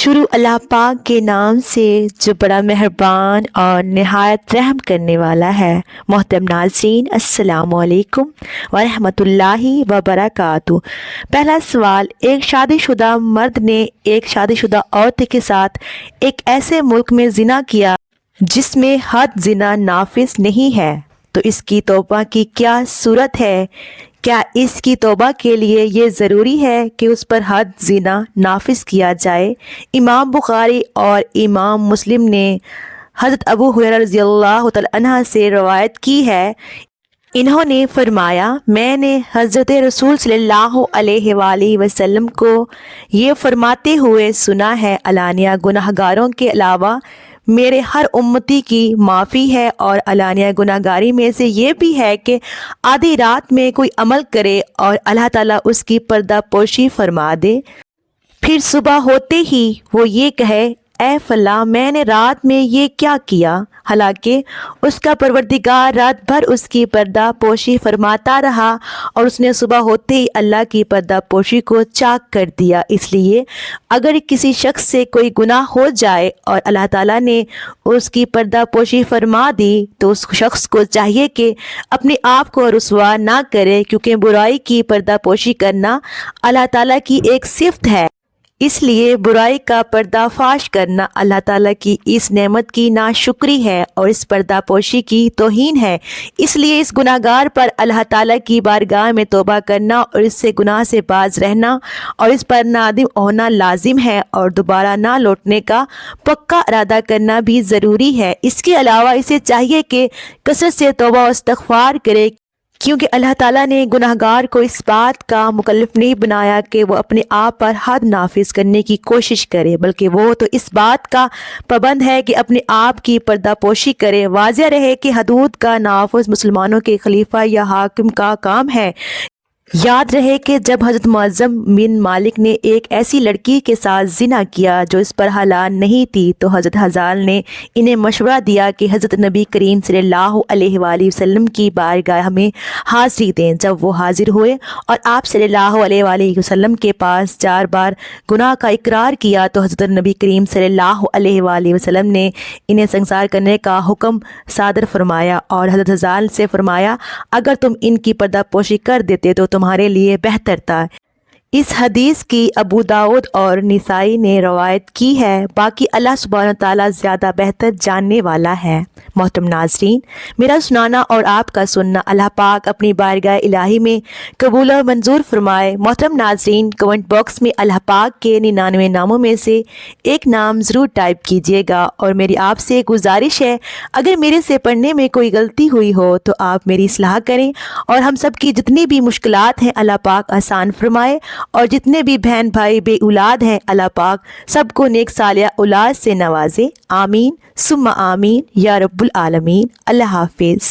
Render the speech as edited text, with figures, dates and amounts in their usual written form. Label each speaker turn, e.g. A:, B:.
A: شروع اللہ پاک کے نام سے جو بڑا مہربان اور نہایت رحم کرنے والا ہے۔ محترم ناظرین، السلام علیکم ورحمۃ اللہ وبرکاتہ۔ پہلا سوال، ایک شادی شدہ مرد نے ایک شادی شدہ عورت کے ساتھ ایک ایسے ملک میں زنا کیا جس میں حد زنا نافذ نہیں ہے، تو اس کی توبہ کی کیا صورت ہے؟ کیا اس کی توبہ کے لیے یہ ضروری ہے کہ اس پر حد زنا نافذ کیا جائے؟ امام بخاری اور امام مسلم نے حضرت ابو ہریرہ رضی اللہ تعالی عنہ سے روایت کی ہے، انہوں نے فرمایا، میں نے حضرت رسول صلی اللہ علیہ وآلہ وسلم کو یہ فرماتے ہوئے سنا ہے، علانیہ گناہگاروں کے علاوہ میرے ہر امتی کی معافی ہے، اور علانیہ گناہگاری میں سے یہ بھی ہے کہ آدھی رات میں کوئی عمل کرے اور اللہ تعالیٰ اس کی پردہ پوشی فرما دے، پھر صبح ہوتے ہی وہ یہ کہے، اے فلاں میں نے رات میں یہ کیا کیا، حالانکہ اس کا پروردگار رات بھر اس کی پردہ پوشی فرماتا رہا اور اس نے صبح ہوتے ہی اللہ کی پردہ پوشی کو چاک کر دیا۔ اس لیے اگر کسی شخص سے کوئی گناہ ہو جائے اور اللہ تعالیٰ نے اس کی پردہ پوشی فرما دی تو اس شخص کو چاہیے کہ اپنے آپ کو رسوا نہ کرے، کیونکہ برائی کی پردہ پوشی کرنا اللہ تعالیٰ کی ایک صفت ہے، اس لیے برائی کا پردہ فاش کرنا اللہ تعالیٰ کی اس نعمت کی ناشکری ہے اور اس پردہ پوشی کی توہین ہے۔ اس لیے اس گناہگار پر اللہ تعالیٰ کی بارگاہ میں توبہ کرنا اور اس سے گناہ سے باز رہنا اور اس پر نادم ہونا لازم ہے، اور دوبارہ نہ لوٹنے کا پکا ارادہ کرنا بھی ضروری ہے۔ اس کے علاوہ اسے چاہیے کہ کثرت سے توبہ و استغفار کرے، کیونکہ اللہ تعالیٰ نے گناہگار کو اس بات کا مکلف نہیں بنایا کہ وہ اپنے آپ پر حد نافذ کرنے کی کوشش کرے، بلکہ وہ تو اس بات کا پابند ہے کہ اپنے آپ کی پردہ پوشی کرے۔ واضح رہے کہ حدود کا نافذ مسلمانوں کے خلیفہ یا حاکم کا کام ہے۔ یاد رہے کہ جب حضرت معظم بن مالک نے ایک ایسی لڑکی کے ساتھ زنا کیا جو اس پر حلال نہیں تھی، تو حضرت حذال نے انہیں مشورہ دیا کہ حضرت نبی کریم صلی اللہ علیہ وآلہ وسلم کی بارگاہ میں حاضری دیں۔ جب وہ حاضر ہوئے اور آپ صلی اللہ علیہ وآلہ وسلم کے پاس 4 بار گناہ کا اقرار کیا، تو حضرت نبی کریم صلی اللہ علیہ وآلہ وسلم نے انہیں سنگسار کرنے کا حکم صادر فرمایا، اور حضرت حذال سے فرمایا، اگر تم ان کی پردہ پوشی کر دیتے تو تمہارے لیے بہتر تھا۔ اس حدیث کی ابو داؤد اور نسائی نے روایت کی ہے، باقی اللہ سبحانہ وتعالیٰ زیادہ بہتر جاننے والا ہے۔ محترم ناظرین، میرا سنانا اور آپ کا سننا اللہ پاک اپنی بارگاہ الہی میں قبول اور منظور فرمائے۔ محترم ناظرین، کمنٹ باکس میں اللہ پاک کے 99 ناموں میں سے ایک نام ضرور ٹائپ کیجیے گا، اور میری آپ سے گزارش ہے، اگر میرے سے پڑھنے میں کوئی غلطی ہوئی ہو تو آپ میری اصلاح کریں، اور ہم سب کی جتنی بھی مشکلات ہیں اللہ پاک آسان فرمائے، اور جتنے بھی بہن بھائی بے اولاد ہیں اللہ پاک سب کو نیک صالح اولاد سے نوازے۔ آمین ثم آمین یا رب العالمین۔ اللہ حافظ۔